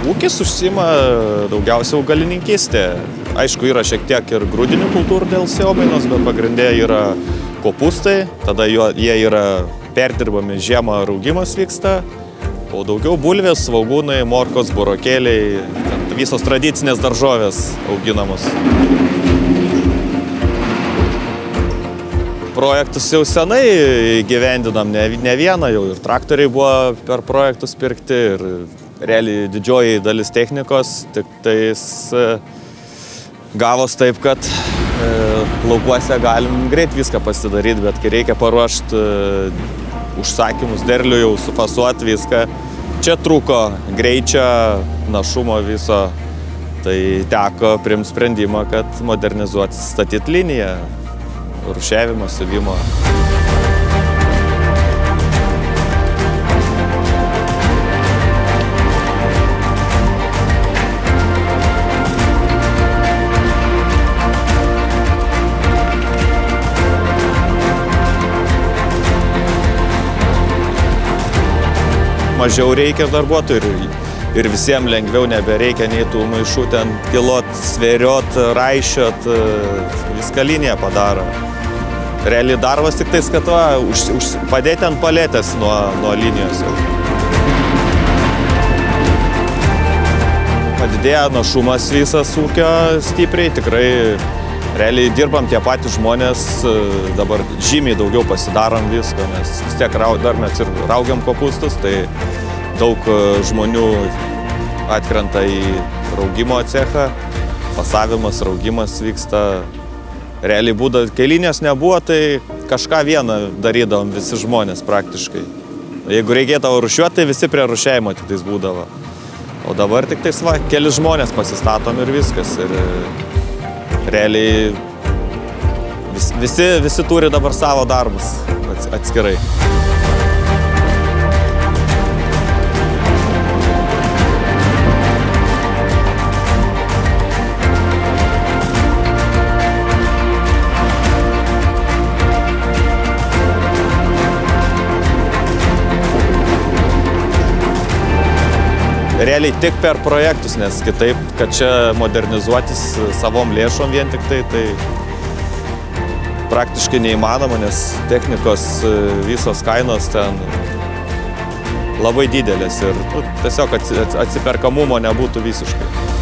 Ūkis užsiima daugiausia augalininkystė. Aišku, yra šiek tiek ir grūdinių kultūrų dėl sėjomainos, bet pagrindė yra kopūstai, tada jie yra perdirbami, žiemą raugimas vyksta, o daugiau bulvės, svogūnai, morkos, burokėliai, visos tradicinės daržovės auginamos. Projektus jau senai gyvendinam, ne vieną jau ir traktoriai buvo per projektus pirkti ir realiai didžioji dalis technikos, tik tais gavos taip, kad laukuose galim greit viską pasidaryti, bet kai reikia paruošti užsakymus, derlių jau sufasuoti viską, čia trūko greičio, našumo viso, tai teko priimti sprendimą, kad modernizuoti, statyti liniją. Rūšiavimo, siuvimo. Mažiau reikia darbuotojų ir visiems lengviau nebereikia nei tų maišų ten kilot, sveriot, raišiot, viską liniją padaro. Realiai darbas tik tais, kad padėti ant paletės nuo linijos jau. Padidėjo našumas visas ūkio stipriai, tikrai realiai dirbam tie patys žmonės, dabar žymiai daugiau pasidarom visko, nes vis tiek dar mes ir raugiam kopūstus, tai daug žmonių atkrenta į raugimo cechą, pasavimas, raugimas vyksta. Realiai būda, kai linijos nebuvo, tai kažką vieną darydavom visi žmonės praktiškai. Jeigu reikėdavo rūšiuoti, tai visi prie rūšiavimo tik tais būdavo. O dabar tik tais kelis žmonės pasistatom ir viskas. Ir realiai visi turi dabar savo darbus atskirai. Realiai tik per projektus, nes kitaip, kad čia modernizuotis savom lėšom vien tik tai praktiškai neįmanoma, nes technikos visos kainos ten labai didelės ir tiesiog atsiperkamumo nebūtų visiškai.